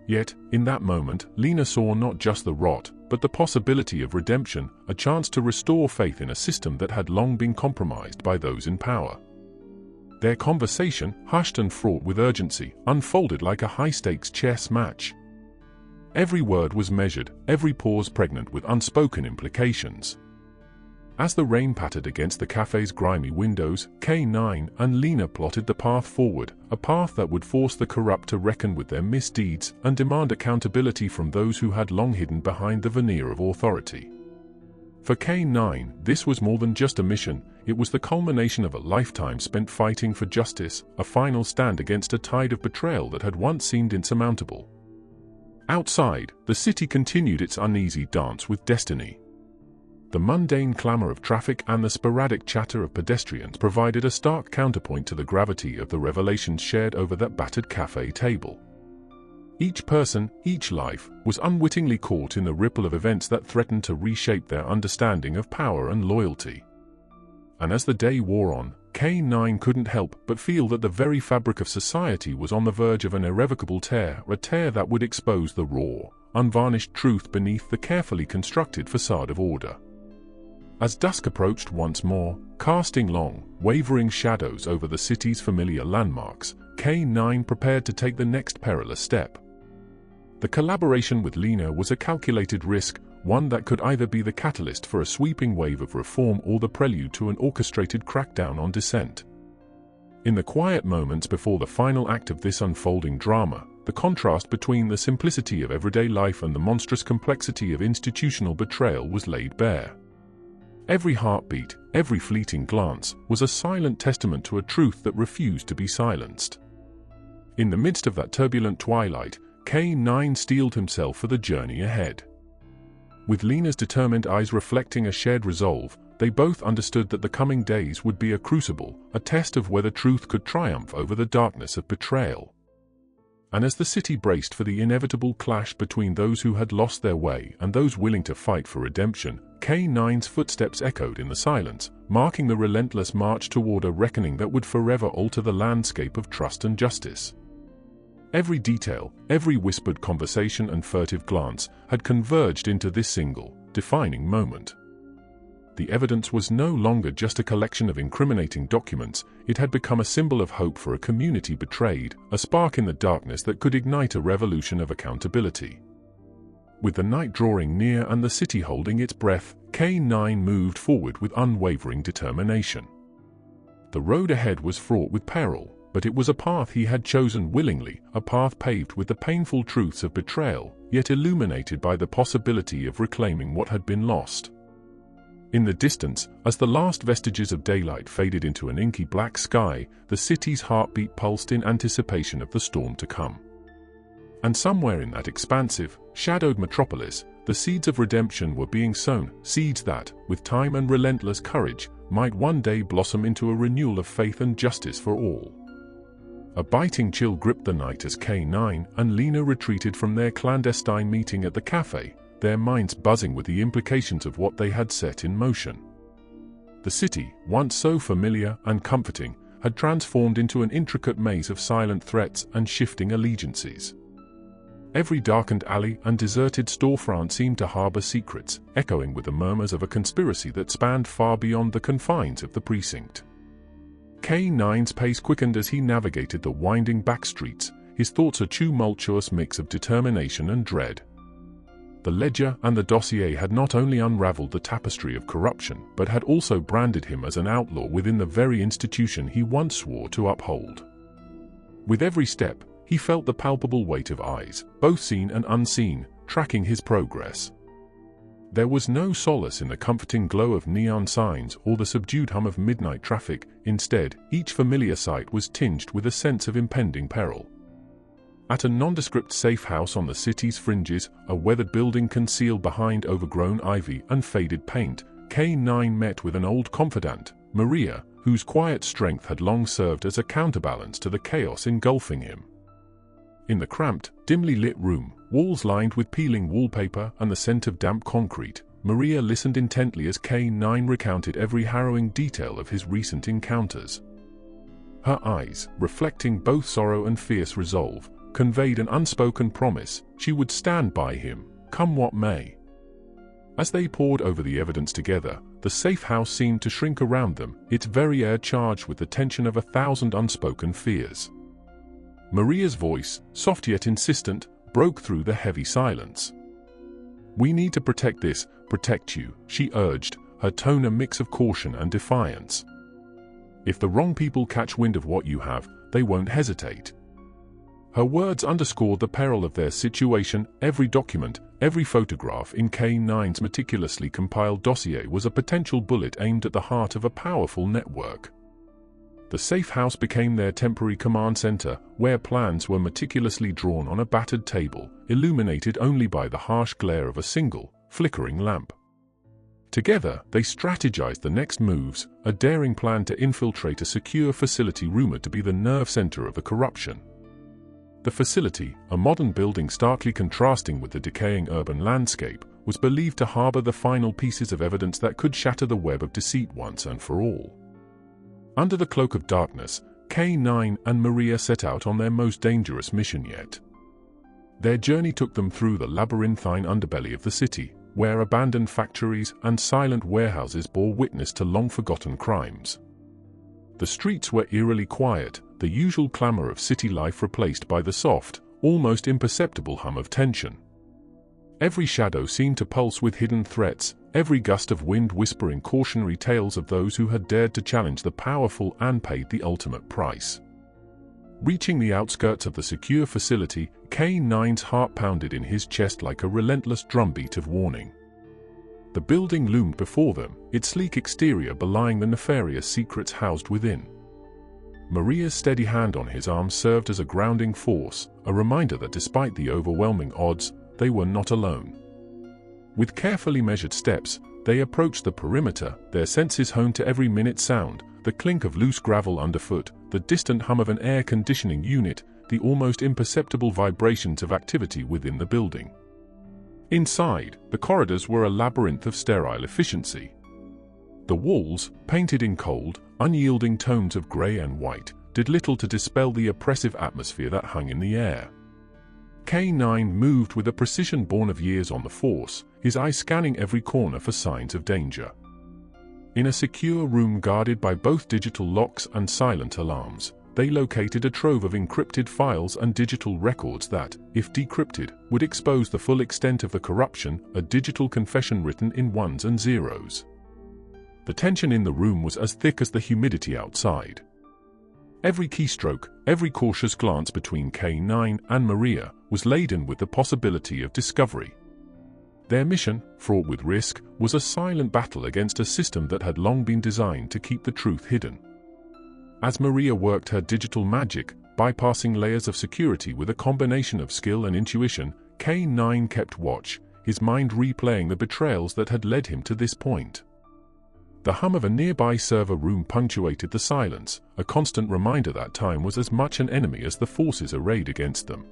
Yet, in that moment, Lena saw not just the rot, but the possibility of redemption, a chance to restore faith in a system that had long been compromised by those in power. Their conversation, hushed and fraught with urgency, unfolded like a high-stakes chess match. Every word was measured, every pause pregnant with unspoken implications. As the rain pattered against the cafe's grimy windows, K9 and Lena plotted the path forward, a path that would force the corrupt to reckon with their misdeeds and demand accountability from those who had long hidden behind the veneer of authority. For K9, this was more than just a mission, it was the culmination of a lifetime spent fighting for justice, a final stand against a tide of betrayal that had once seemed insurmountable. Outside, the city continued its uneasy dance with destiny. The mundane clamor of traffic and the sporadic chatter of pedestrians provided a stark counterpoint to the gravity of the revelations shared over that battered cafe table. Each person, each life, was unwittingly caught in the ripple of events that threatened to reshape their understanding of power and loyalty. And as the day wore on, K9 couldn't help but feel that the very fabric of society was on the verge of an irrevocable tear, a tear that would expose the raw, unvarnished truth beneath the carefully constructed facade of order. As dusk approached once more, casting long, wavering shadows over the city's familiar landmarks, K9 prepared to take the next perilous step. The collaboration with Lena was a calculated risk, one that could either be the catalyst for a sweeping wave of reform or the prelude to an orchestrated crackdown on dissent. In the quiet moments before the final act of this unfolding drama, the contrast between the simplicity of everyday life and the monstrous complexity of institutional betrayal was laid bare. Every heartbeat, every fleeting glance, was a silent testament to a truth that refused to be silenced. In the midst of that turbulent twilight, K9 steeled himself for the journey ahead. With Lena's determined eyes reflecting a shared resolve, they both understood that the coming days would be a crucible, a test of whether truth could triumph over the darkness of betrayal. And as the city braced for the inevitable clash between those who had lost their way and those willing to fight for redemption, K9's footsteps echoed in the silence, marking the relentless march toward a reckoning that would forever alter the landscape of trust and justice. Every detail, every whispered conversation and furtive glance had converged into this single, defining moment. The evidence was no longer just a collection of incriminating documents, it had become a symbol of hope for a community betrayed, a spark in the darkness that could ignite a revolution of accountability. With the night drawing near and the city holding its breath, K9 moved forward with unwavering determination. The road ahead was fraught with peril, but it was a path he had chosen willingly, a path paved with the painful truths of betrayal, yet illuminated by the possibility of reclaiming what had been lost. In the distance, as the last vestiges of daylight faded into an inky black sky, the city's heartbeat pulsed in anticipation of the storm to come. And somewhere in that expansive, shadowed metropolis, the seeds of redemption were being sown, seeds that, with time and relentless courage, might one day blossom into a renewal of faith and justice for all. A biting chill gripped the night as K9 and Lena retreated from their clandestine meeting at the cafe, their minds buzzing with the implications of what they had set in motion. The city, once so familiar and comforting, had transformed into an intricate maze of silent threats and shifting allegiances. Every darkened alley and deserted storefront seemed to harbor secrets, echoing with the murmurs of a conspiracy that spanned far beyond the confines of the precinct. K9's pace quickened as he navigated the winding back streets, his thoughts a tumultuous mix of determination and dread. The ledger and the dossier had not only unraveled the tapestry of corruption, but had also branded him as an outlaw within the very institution he once swore to uphold. With every step, he felt the palpable weight of eyes, both seen and unseen, tracking his progress. There was no solace in the comforting glow of neon signs or the subdued hum of midnight traffic. Instead, each familiar sight was tinged with a sense of impending peril. At a nondescript safe house on the city's fringes, a weathered building concealed behind overgrown ivy and faded paint, K9 met with an old confidant, Maria, whose quiet strength had long served as a counterbalance to the chaos engulfing him. In the cramped, dimly lit room, walls lined with peeling wallpaper and the scent of damp concrete, Maria listened intently as K9 recounted every harrowing detail of his recent encounters. Her eyes, reflecting both sorrow and fierce resolve, conveyed an unspoken promise she would stand by him, come what may. As they pored over the evidence together, the safe house seemed to shrink around them, its very air charged with the tension of 1,000 unspoken fears. Maria's voice, soft yet insistent, broke through the heavy silence. "We need to protect this, protect you," she urged, her tone a mix of caution and defiance. "If the wrong people catch wind of what you have, they won't hesitate." Her words underscored the peril of their situation. Every document, every photograph in K9's meticulously compiled dossier was a potential bullet aimed at the heart of a powerful network. The safe house became their temporary command center, where plans were meticulously drawn on a battered table, illuminated only by the harsh glare of a single, flickering lamp. Together, they strategized the next moves, a daring plan to infiltrate a secure facility rumored to be the nerve center of the corruption. The facility, a modern building starkly contrasting with the decaying urban landscape, was believed to harbor the final pieces of evidence that could shatter the web of deceit once and for all. Under the cloak of darkness, K9 and Maria set out on their most dangerous mission yet. Their journey took them through the labyrinthine underbelly of the city, where abandoned factories and silent warehouses bore witness to long-forgotten crimes. The streets were eerily quiet, the usual clamor of city life replaced by the soft, almost imperceptible hum of tension. Every shadow seemed to pulse with hidden threats, every gust of wind whispering cautionary tales of those who had dared to challenge the powerful and paid the ultimate price. Reaching the outskirts of the secure facility, K9's heart pounded in his chest like a relentless drumbeat of warning. The building loomed before them, its sleek exterior belying the nefarious secrets housed within. Maria's steady hand on his arm served as a grounding force, a reminder that despite the overwhelming odds, they were not alone. With carefully measured steps, they approached the perimeter, their senses honed to every minute sound, the clink of loose gravel underfoot, the distant hum of an air conditioning unit, the almost imperceptible vibrations of activity within the building. Inside, the corridors were a labyrinth of sterile efficiency. The walls, painted in cold, unyielding tones of grey and white, did little to dispel the oppressive atmosphere that hung in the air. K9 moved with a precision born of years on the force, his eyes scanning every corner for signs of danger. In a secure room guarded by both digital locks and silent alarms, they located a trove of encrypted files and digital records that, if decrypted, would expose the full extent of the corruption, a digital confession written in ones and zeros. The tension in the room was as thick as the humidity outside. Every keystroke, every cautious glance between K9 and Maria was laden with the possibility of discovery. Their mission, fraught with risk, was a silent battle against a system that had long been designed to keep the truth hidden. As Maria worked her digital magic, bypassing layers of security with a combination of skill and intuition, K9 kept watch, his mind replaying the betrayals that had led him to this point. The hum of a nearby server room punctuated the silence, a constant reminder that time was as much an enemy as the forces arrayed against them.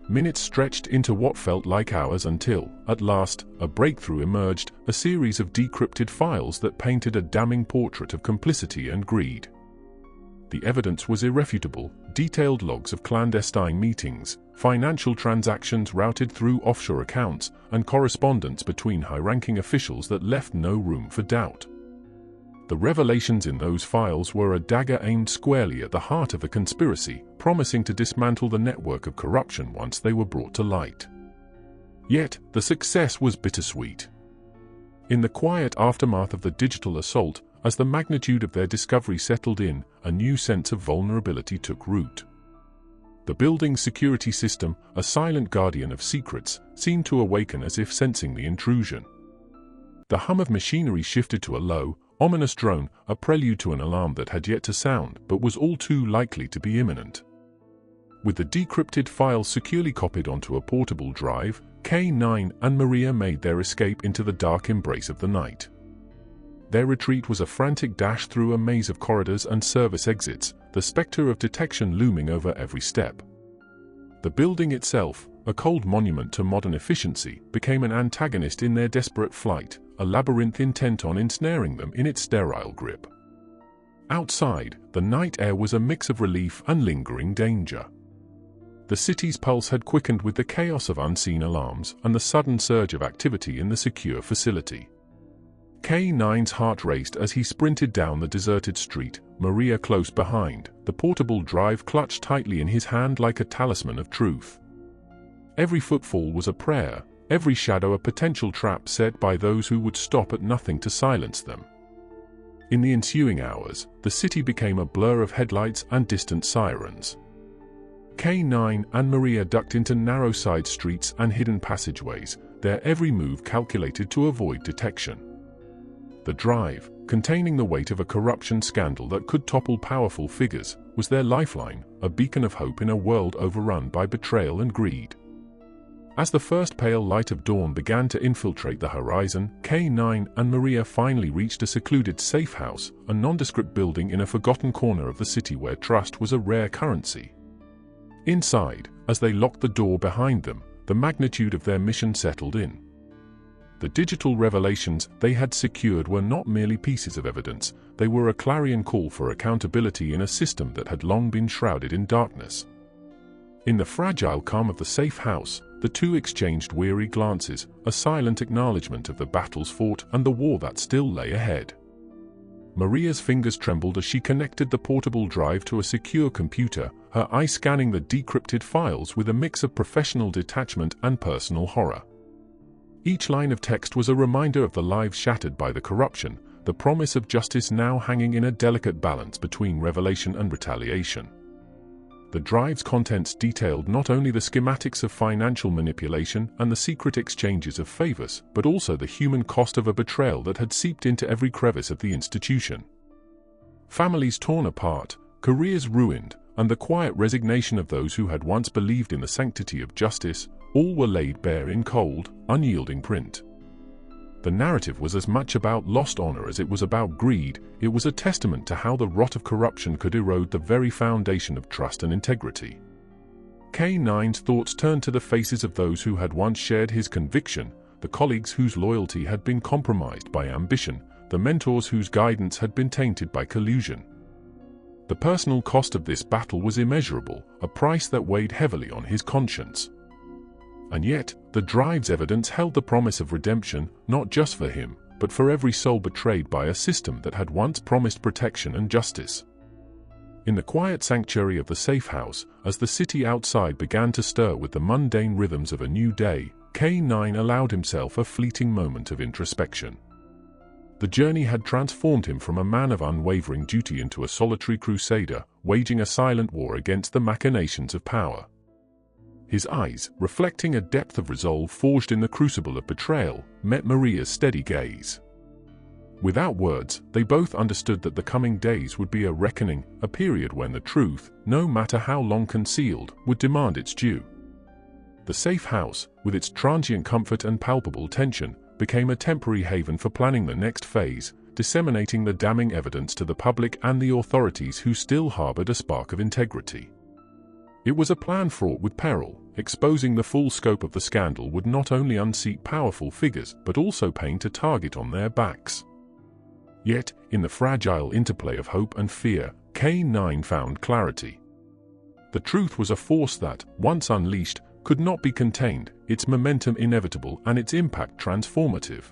Minutes stretched into what felt like hours until, at last, a breakthrough emerged, a series of decrypted files that painted a damning portrait of complicity and greed. The evidence was irrefutable, detailed logs of clandestine meetings, financial transactions routed through offshore accounts, and correspondence between high-ranking officials that left no room for doubt. The revelations in those files were a dagger aimed squarely at the heart of the conspiracy, promising to dismantle the network of corruption once they were brought to light. Yet, the success was bittersweet. In the quiet aftermath of the digital assault, as the magnitude of their discovery settled in, a new sense of vulnerability took root. The building's security system, a silent guardian of secrets, seemed to awaken as if sensing the intrusion. The hum of machinery shifted to a low, ominous drone, a prelude to an alarm that had yet to sound but was all too likely to be imminent. With the decrypted files securely copied onto a portable drive, K9 and Maria made their escape into the dark embrace of the night. Their retreat was a frantic dash through a maze of corridors and service exits, the specter of detection looming over every step. The building itself, a cold monument to modern efficiency, became an antagonist in their desperate flight, a labyrinth intent on ensnaring them in its sterile grip. Outside, the night air was a mix of relief and lingering danger. The city's pulse had quickened with the chaos of unseen alarms and the sudden surge of activity in the secure facility. K9's heart raced as he sprinted down the deserted street, Maria close behind, the portable drive clutched tightly in his hand like a talisman of truth. Every footfall was a prayer, every shadow a potential trap set by those who would stop at nothing to silence them. In the ensuing hours, the city became a blur of headlights and distant sirens. K9 and Maria ducked into narrow side streets and hidden passageways, their every move calculated to avoid detection. The drive, containing the weight of a corruption scandal that could topple powerful figures, was their lifeline, a beacon of hope in a world overrun by betrayal and greed. As the first pale light of dawn began to infiltrate the horizon, K9 and Maria finally reached a secluded safe house, a nondescript building in a forgotten corner of the city where trust was a rare currency. Inside, as they locked the door behind them, the magnitude of their mission settled in. The digital revelations they had secured were not merely pieces of evidence, they were a clarion call for accountability in a system that had long been shrouded in darkness. In the fragile calm of the safe house, the two exchanged weary glances, a silent acknowledgement of the battles fought and the war that still lay ahead. Maria's fingers trembled as she connected the portable drive to a secure computer, her eyes scanning the decrypted files with a mix of professional detachment and personal horror. Each line of text was a reminder of the lives shattered by the corruption, the promise of justice now hanging in a delicate balance between revelation and retaliation. The drive's contents detailed not only the schematics of financial manipulation and the secret exchanges of favors, but also the human cost of a betrayal that had seeped into every crevice of the institution. Families torn apart, careers ruined, and the quiet resignation of those who had once believed in the sanctity of justice, all were laid bare in cold, unyielding print. The narrative was as much about lost honor as it was about greed. It was a testament to how the rot of corruption could erode the very foundation of trust and integrity. K9's thoughts turned to the faces of those who had once shared his conviction, the colleagues whose loyalty had been compromised by ambition, the mentors whose guidance had been tainted by collusion. The personal cost of this battle was immeasurable, a price that weighed heavily on his conscience. And yet, the drive's evidence held the promise of redemption, not just for him, but for every soul betrayed by a system that had once promised protection and justice. In the quiet sanctuary of the safe house, as the city outside began to stir with the mundane rhythms of a new day, K9 allowed himself a fleeting moment of introspection. The journey had transformed him from a man of unwavering duty into a solitary crusader, waging a silent war against the machinations of power. His eyes, reflecting a depth of resolve forged in the crucible of betrayal, met Maria's steady gaze. Without words, they both understood that the coming days would be a reckoning, a period when the truth, no matter how long concealed, would demand its due. The safe house, with its transient comfort and palpable tension, became a temporary haven for planning the next phase, disseminating the damning evidence to the public and the authorities who still harbored a spark of integrity. It was a plan fraught with peril. Exposing the full scope of the scandal would not only unseat powerful figures but also paint a target on their backs. Yet, in the fragile interplay of hope and fear, K9 found clarity. The truth was a force that, once unleashed, could not be contained, its momentum inevitable and its impact transformative.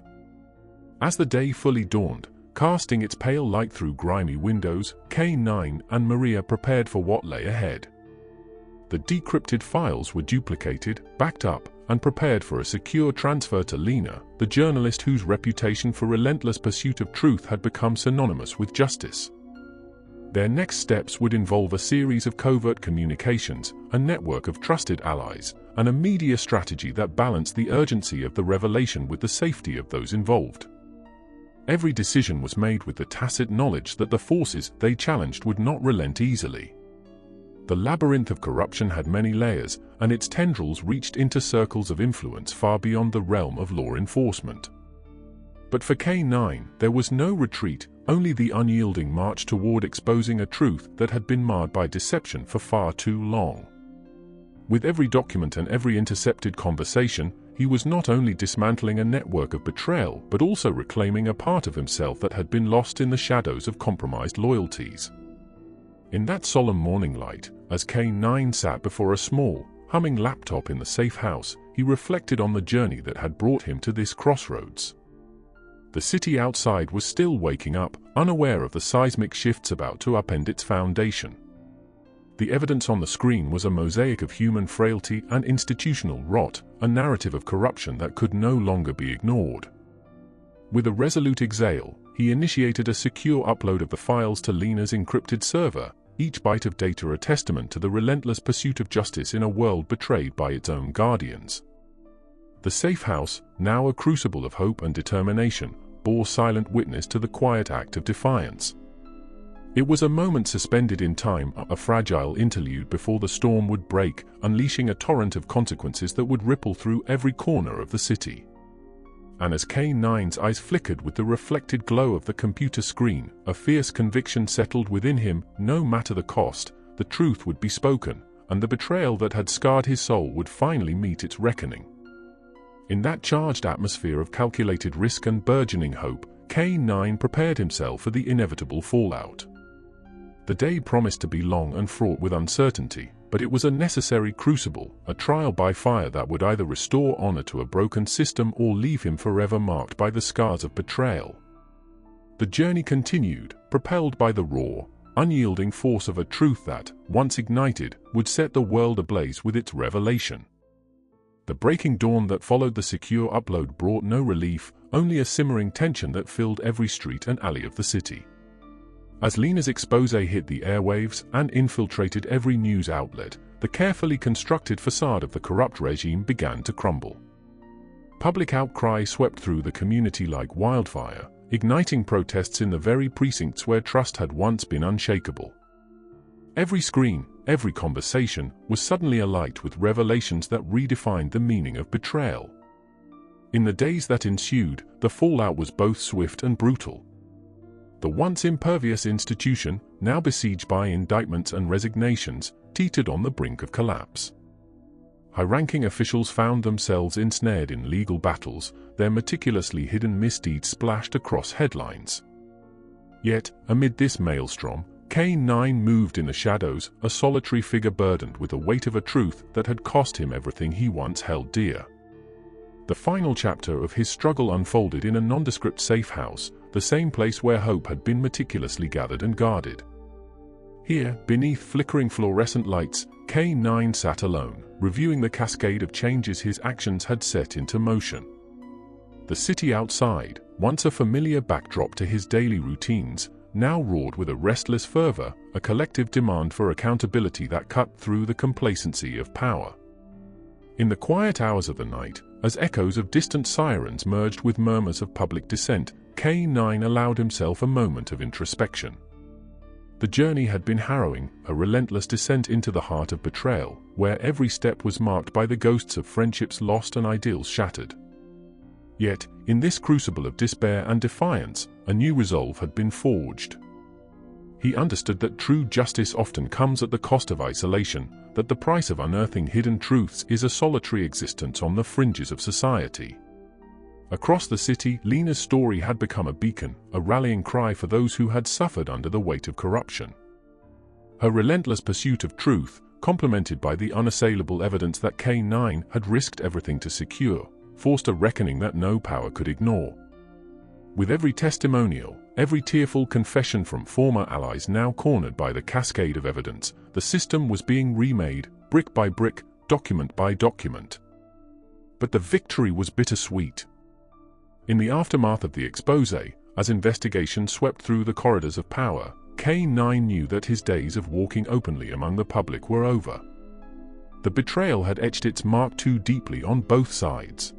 As the day fully dawned, casting its pale light through grimy windows, K9 and Maria prepared for what lay ahead. The decrypted files were duplicated, backed up, and prepared for a secure transfer to Lena, the journalist whose reputation for relentless pursuit of truth had become synonymous with justice. Their next steps would involve a series of covert communications, a network of trusted allies, and a media strategy that balanced the urgency of the revelation with the safety of those involved. Every decision was made with the tacit knowledge that the forces they challenged would not relent easily. The labyrinth of corruption had many layers, and its tendrils reached into circles of influence far beyond the realm of law enforcement. But for K9, there was no retreat, only the unyielding march toward exposing a truth that had been marred by deception for far too long. With every document and every intercepted conversation, he was not only dismantling a network of betrayal but also reclaiming a part of himself that had been lost in the shadows of compromised loyalties. In that solemn morning light, as K9 sat before a small, humming laptop in the safe house, he reflected on the journey that had brought him to this crossroads. The city outside was still waking up, unaware of the seismic shifts about to upend its foundation. The evidence on the screen was a mosaic of human frailty and institutional rot, a narrative of corruption that could no longer be ignored. With a resolute exhale, he initiated a secure upload of the files to Lena's encrypted server, each byte of data a testament to the relentless pursuit of justice in a world betrayed by its own guardians. The safe house, now a crucible of hope and determination, bore silent witness to the quiet act of defiance. It was a moment suspended in time, a fragile interlude before the storm would break, unleashing a torrent of consequences that would ripple through every corner of the city. And as K9's eyes flickered with the reflected glow of the computer screen, a fierce conviction settled within him: no matter the cost, the truth would be spoken, and the betrayal that had scarred his soul would finally meet its reckoning. In that charged atmosphere of calculated risk and burgeoning hope, K9 prepared himself for the inevitable fallout. The day promised to be long and fraught with uncertainty, but it was a necessary crucible, a trial by fire that would either restore honor to a broken system or leave him forever marked by the scars of betrayal. The journey continued, propelled by the raw, unyielding force of a truth that, once ignited, would set the world ablaze with its revelation. The breaking dawn that followed the secure upload brought no relief, only a simmering tension that filled every street and alley of the city. As Lena's expose hit the airwaves and infiltrated every news outlet, the carefully constructed facade of the corrupt regime began to crumble. Public outcry swept through the community like wildfire, igniting protests in the very precincts where trust had once been unshakable. Every screen, every conversation, was suddenly alight with revelations that redefined the meaning of betrayal. In the days that ensued, the fallout was both swift and brutal. The once impervious institution, now besieged by indictments and resignations, teetered on the brink of collapse. High-ranking officials found themselves ensnared in legal battles, their meticulously hidden misdeeds splashed across headlines. Yet, amid this maelstrom, K9 moved in the shadows, a solitary figure burdened with the weight of a truth that had cost him everything he once held dear. The final chapter of his struggle unfolded in a nondescript safe house, the same place where hope had been meticulously gathered and guarded. Here, beneath flickering fluorescent lights, K9 sat alone, reviewing the cascade of changes his actions had set into motion. The city outside, once a familiar backdrop to his daily routines, now roared with a restless fervor, a collective demand for accountability that cut through the complacency of power. In the quiet hours of the night, as echoes of distant sirens merged with murmurs of public dissent, K9 allowed himself a moment of introspection. The journey had been harrowing, a relentless descent into the heart of betrayal, where every step was marked by the ghosts of friendships lost and ideals shattered. Yet, in this crucible of despair and defiance, a new resolve had been forged. He understood that true justice often comes at the cost of isolation, that the price of unearthing hidden truths is a solitary existence on the fringes of society. Across the city, Lena's story had become a beacon, a rallying cry for those who had suffered under the weight of corruption. Her relentless pursuit of truth, complemented by the unassailable evidence that K9 had risked everything to secure, forced a reckoning that no power could ignore. With every testimonial, every tearful confession from former allies now cornered by the cascade of evidence, the system was being remade, brick by brick, document by document. But the victory was bittersweet. In the aftermath of the expose, as investigation swept through the corridors of power, K9 knew that his days of walking openly among the public were over. The betrayal had etched its mark too deeply on both sides.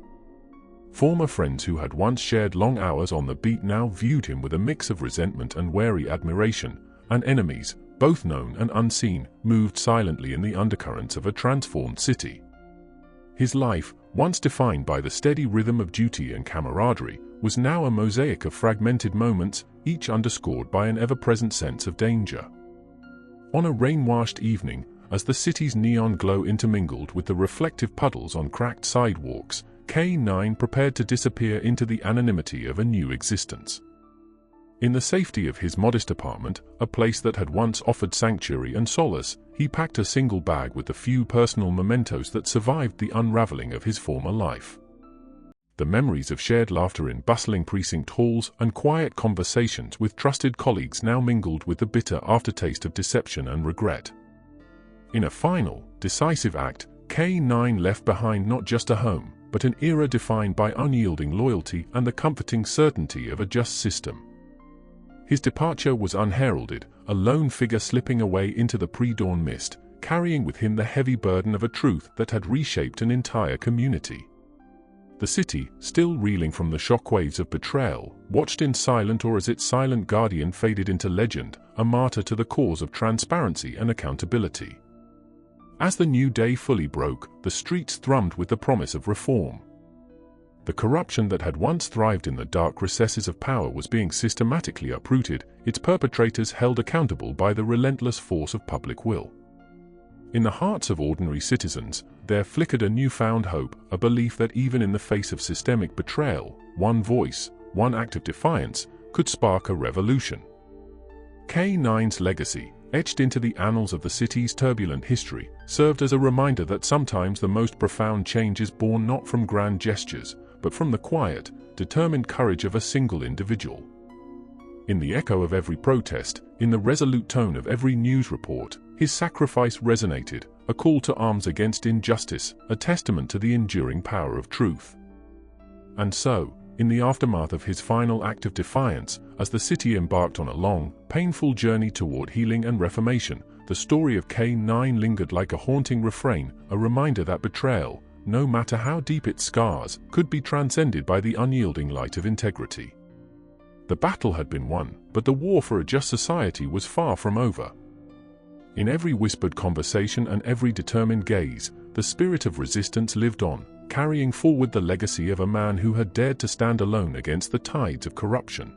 Former friends who had once shared long hours on the beat now viewed him with a mix of resentment and wary admiration, and enemies, both known and unseen, moved silently in the undercurrents of a transformed city. His life, once defined by the steady rhythm of duty and camaraderie, was now a mosaic of fragmented moments, each underscored by an ever-present sense of danger. On a rain-washed evening, as the city's neon glow intermingled with the reflective puddles on cracked sidewalks, K9 prepared to disappear into the anonymity of a new existence. In the safety of his modest apartment, a place that had once offered sanctuary and solace, he packed a single bag with the few personal mementos that survived the unraveling of his former life. The memories of shared laughter in bustling precinct halls and quiet conversations with trusted colleagues now mingled with the bitter aftertaste of deception and regret. In a final, decisive act, K9 left behind not just a home, but an era defined by unyielding loyalty and the comforting certainty of a just system. His departure was unheralded, a lone figure slipping away into the pre-dawn mist, carrying with him the heavy burden of a truth that had reshaped an entire community. The city, still reeling from the shockwaves of betrayal, watched in silence or as its silent guardian faded into legend, a martyr to the cause of transparency and accountability. As the new day fully broke, the streets thrummed with the promise of reform. The corruption that had once thrived in the dark recesses of power was being systematically uprooted, its perpetrators held accountable by the relentless force of public will. In the hearts of ordinary citizens, there flickered a newfound hope, a belief that even in the face of systemic betrayal, one voice, one act of defiance, could spark a revolution. K9's legacy, etched into the annals of the city's turbulent history, served as a reminder that sometimes the most profound change is born not from grand gestures, but from the quiet, determined courage of a single individual. In the echo of every protest, in the resolute tone of every news report, his sacrifice resonated, a call to arms against injustice, a testament to the enduring power of truth. And so, in the aftermath of his final act of defiance, as the city embarked on a long, painful journey toward healing and reformation, the story of K9 lingered like a haunting refrain, a reminder that betrayal, no matter how deep its scars, could be transcended by the unyielding light of integrity. The battle had been won, but the war for a just society was far from over. In every whispered conversation and every determined gaze, the spirit of resistance lived on, carrying forward the legacy of a man who had dared to stand alone against the tides of corruption.